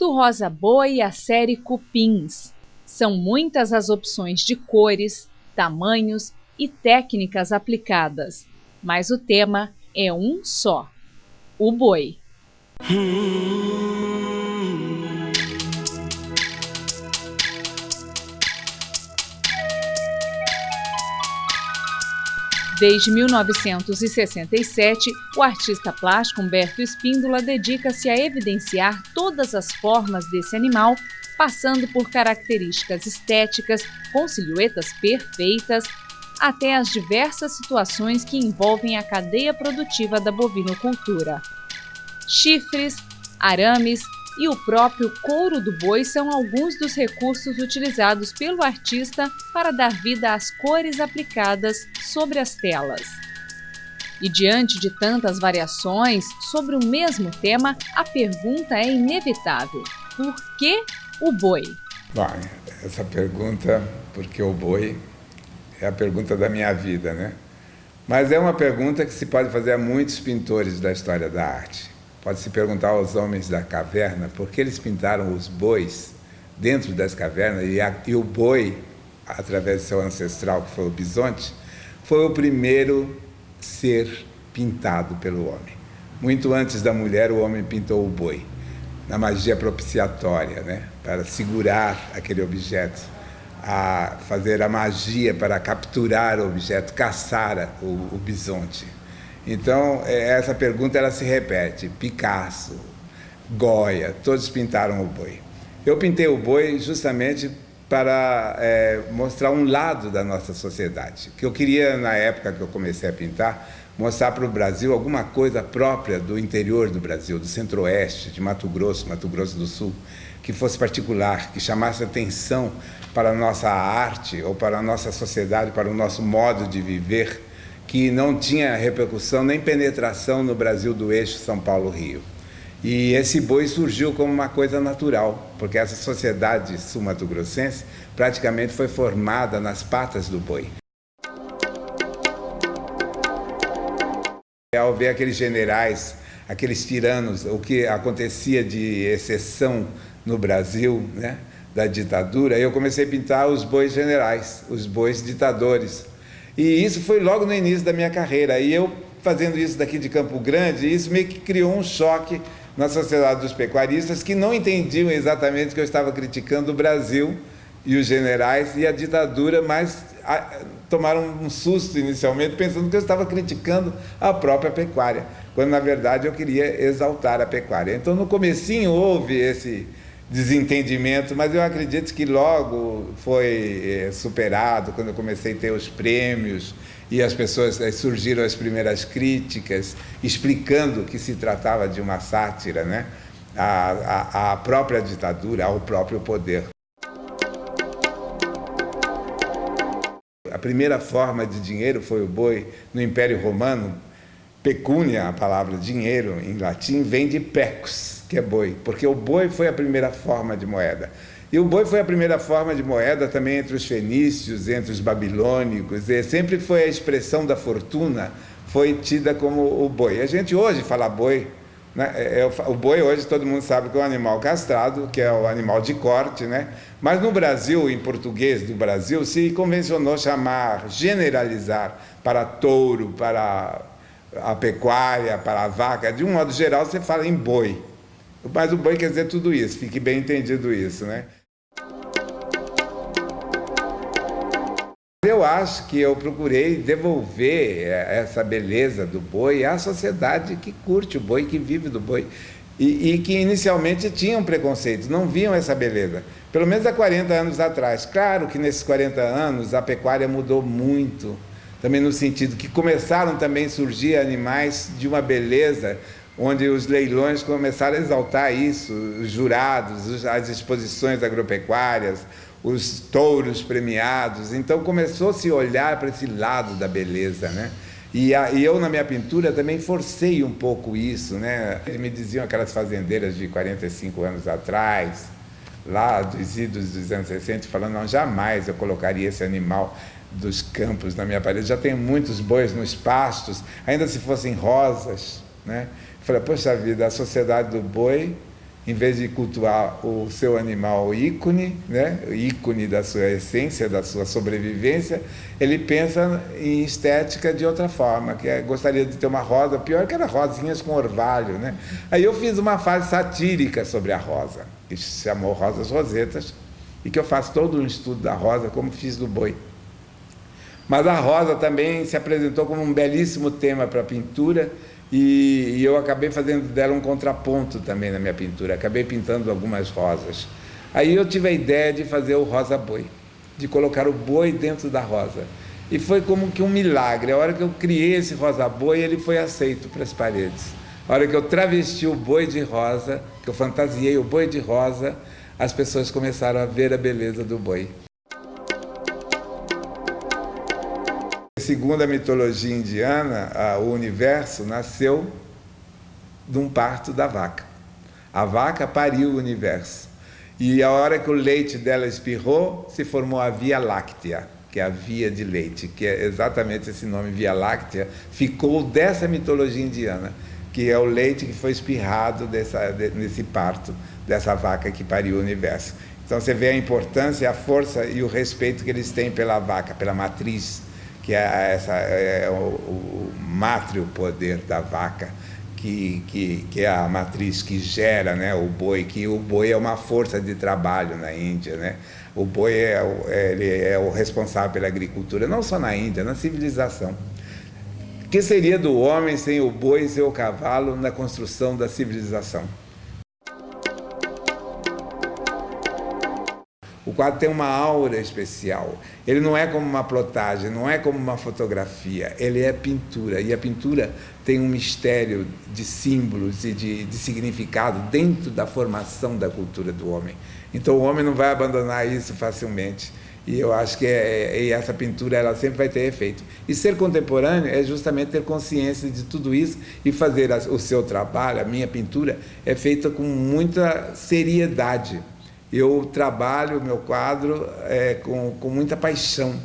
Do Rosa Boi à série Cupins. São muitas as opções de cores, tamanhos e técnicas aplicadas, mas o tema é um só: o boi. Desde 1967, o artista plástico Humberto Espíndola dedica-se a evidenciar todas as formas desse animal, passando por características estéticas, com silhuetas perfeitas, até as diversas situações que envolvem a cadeia produtiva da bovinocultura. Chifres, arames e o próprio couro do boi são alguns dos recursos utilizados pelo artista para dar vida às cores aplicadas sobre as telas. E diante de tantas variações sobre o mesmo tema, a pergunta é inevitável: por que o boi? Bom, essa pergunta, por que o boi, é a pergunta da minha vida, né? Mas é uma pergunta que se pode fazer a muitos pintores da história da arte. Pode-se perguntar aos homens da caverna por que eles pintaram os bois dentro das cavernas e o boi, através do seu ancestral, que foi o bisonte, foi o primeiro ser pintado pelo homem. Muito antes da mulher, o homem pintou o boi, na magia propiciatória, né? Para segurar aquele objeto, a fazer a magia para capturar o objeto, caçar o bisonte. Então, essa pergunta ela se repete. Picasso, Goya, todos pintaram o boi. Eu pintei o boi justamente para mostrar um lado da nossa sociedade, que eu queria, na época que eu comecei a pintar, mostrar para o Brasil alguma coisa própria do interior do Brasil, do centro-oeste, de Mato Grosso do Sul, que fosse particular, que chamasse atenção para a nossa arte ou para a nossa sociedade, para o nosso modo de viver, que não tinha repercussão nem penetração no Brasil do eixo São Paulo-Rio. E esse boi surgiu como uma coisa natural, porque essa sociedade sul-mato-grossense praticamente foi formada nas patas do boi. Ao ver aqueles generais, aqueles tiranos, o que acontecia de exceção no Brasil, né, da ditadura, eu comecei a pintar os bois generais, os bois ditadores. E isso foi logo no início da minha carreira. E eu, fazendo isso daqui de Campo Grande, isso meio que criou um choque na sociedade dos pecuaristas, que não entendiam exatamente que eu estava criticando o Brasil e os generais e a ditadura, mas tomaram um susto inicialmente, pensando que eu estava criticando a própria pecuária, quando na verdade eu queria exaltar a pecuária. Então no comecinho houve esse desentendimento, mas eu acredito que logo foi superado, quando eu comecei a ter os prêmios e as pessoas, surgiram as primeiras críticas, explicando que se tratava de uma sátira, né? À própria ditadura, ao próprio poder. A primeira forma de dinheiro foi o boi no Império Romano. Pecúnia, a palavra dinheiro em latim, vem de pecus, que é boi, porque o boi foi a primeira forma de moeda. E o boi foi a primeira forma de moeda também entre os fenícios, entre os babilônicos, e sempre foi a expressão da fortuna, foi tida como o boi. A gente hoje fala boi, né? O boi hoje todo mundo sabe que é um animal castrado, que é o animal de corte, né? Mas no Brasil, em português do Brasil, se convencionou chamar, generalizar para touro, para a pecuária, para a vaca, de um modo geral você fala em boi. Mas o boi quer dizer tudo isso, fique bem entendido isso, né? Eu acho que eu procurei devolver essa beleza do boi à sociedade que curte o boi, que vive do boi, e que inicialmente tinham preconceito, não viam essa beleza. Pelo menos há 40 anos atrás. Claro que nesses 40 anos a pecuária mudou muito, também no sentido que começaram também a surgir animais de uma beleza, onde os leilões começaram a exaltar isso, os jurados, as exposições agropecuárias, os touros premiados. Então começou a se olhar para esse lado da beleza, né? E eu, na minha pintura, também forcei um pouco isso, né? Me diziam aquelas fazendeiras de 45 anos atrás, lá dos idos dos anos 60, falando, não, jamais eu colocaria esse animal dos campos na minha parede. Já tenho muitos bois nos pastos, ainda se fossem rosas, né? Eu falei, poxa vida, a sociedade do boi em vez de cultuar o seu animal ícone, né, o ícone da sua essência, da sua sobrevivência, ele pensa em estética de outra forma, que gostaria de ter uma rosa, pior que era rosinhas com orvalho, né? Aí eu fiz uma fase satírica sobre a rosa, que se chamou Rosas Rosetas, e que eu faço todo um estudo da rosa, como fiz do boi. Mas a rosa também se apresentou como um belíssimo tema para a pintura, e eu acabei fazendo dela um contraponto também na minha pintura. Acabei pintando algumas rosas. Aí eu tive a ideia de fazer o rosa boi, de colocar o boi dentro da rosa. E foi como que um milagre. A hora que eu criei esse rosa boi, ele foi aceito para as paredes. A hora que eu travesti o boi de rosa, que eu fantasiei o boi de rosa, as pessoas começaram a ver a beleza do boi. Segundo a mitologia indiana, o universo nasceu de um parto da vaca. A vaca pariu o universo. E a hora que o leite dela espirrou, se formou a Via Láctea, que é a via de leite, que é exatamente esse nome, Via Láctea, ficou dessa mitologia indiana, que é o leite que foi espirrado nesse parto dessa vaca que pariu o universo. Então você vê a importância, a força e o respeito que eles têm pela vaca, pela matriz, que é o mátrio poder da vaca, que é a matriz que gera, né, o boi, que o boi é uma força de trabalho na Índia, né? O boi ele é o responsável pela agricultura, não só na Índia, na civilização. O que seria do homem sem o boi e sem o cavalo na construção da civilização? O quadro tem uma aura especial. Ele não é como uma plotagem, não é como uma fotografia, ele é pintura. E a pintura tem um mistério de símbolos e de significado dentro da formação da cultura do homem. Então o homem não vai abandonar isso facilmente. E eu acho que essa pintura ela sempre vai ter efeito. E ser contemporâneo é justamente ter consciência de tudo isso e fazer o seu trabalho, a minha pintura, é feita com muita seriedade. Eu trabalho o meu quadro com muita paixão.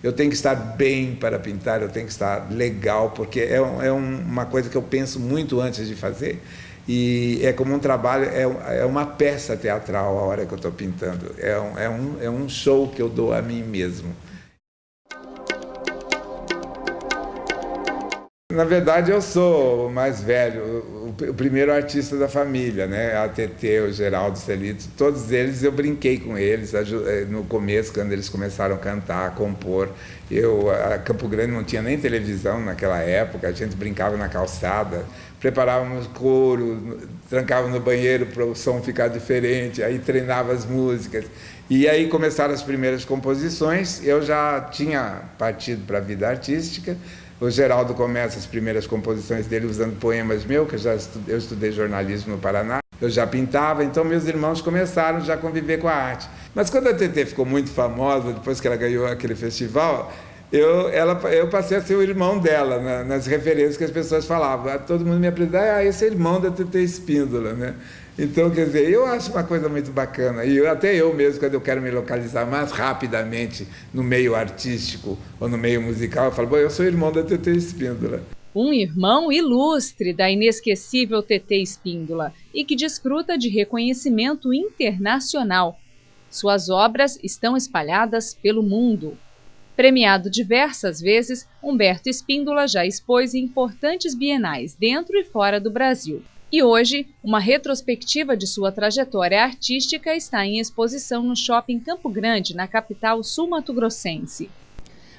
Eu tenho que estar bem para pintar, eu tenho que estar legal, porque é uma coisa que eu penso muito antes de fazer. E é como um trabalho, é uma peça teatral a hora que eu estou pintando. É um show que eu dou a mim mesmo. Na verdade, eu sou o mais velho, o primeiro artista da família, né? A Tetê, o Geraldo Celito, todos eles eu brinquei com eles no começo, quando eles começaram a cantar, a compor. A Campo Grande não tinha nem televisão naquela época, a gente brincava na calçada, preparávamos couro, trancava no banheiro para o som ficar diferente, aí treinava as músicas. E aí começaram as primeiras composições, eu já tinha partido para a vida artística. O Geraldo começa as primeiras composições dele usando poemas meus, que eu estudei jornalismo no Paraná, eu já pintava, então meus irmãos começaram já a conviver com a arte. Mas quando a Tetê ficou muito famosa, depois que ela ganhou aquele festival, eu passei a ser o irmão dela, nas referências que as pessoas falavam. Todo mundo me apresentava, esse é irmão da Tetê Espíndola, né? Então, quer dizer, eu acho uma coisa muito bacana. E até eu mesmo, quando eu quero me localizar mais rapidamente no meio artístico ou no meio musical, eu falo, bom, eu sou irmão da Tetê Espíndola. Um irmão ilustre da inesquecível Tetê Espíndola e que desfruta de reconhecimento internacional. Suas obras estão espalhadas pelo mundo. Premiado diversas vezes, Humberto Espíndola já expôs em importantes bienais dentro e fora do Brasil. E hoje, uma retrospectiva de sua trajetória artística está em exposição no Shopping Campo Grande, na capital sul-mato-grossense.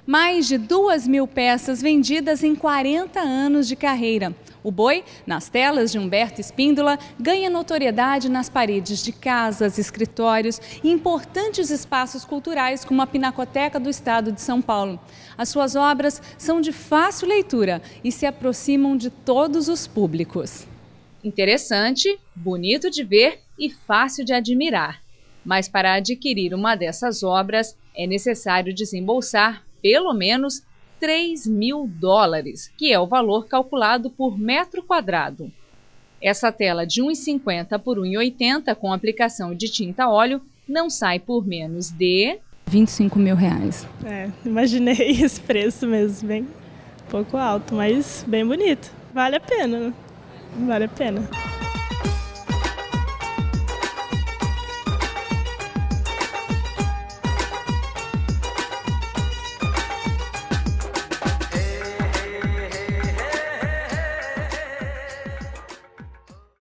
Mais de 2.000 peças vendidas em 40 anos de carreira. O boi, nas telas de Humberto Espíndola, ganha notoriedade nas paredes de casas, escritórios e importantes espaços culturais como a Pinacoteca do Estado de São Paulo. As suas obras são de fácil leitura e se aproximam de todos os públicos. Interessante, bonito de ver e fácil de admirar. Mas para adquirir uma dessas obras é necessário desembolsar pelo menos $3.000, que é o valor calculado por metro quadrado. Essa tela de 1,50 por 1,80 com aplicação de tinta óleo não sai por menos de R$25.000. Imaginei esse preço mesmo, bem um pouco alto, mas bem bonito. Vale a pena, né? Vale a pena.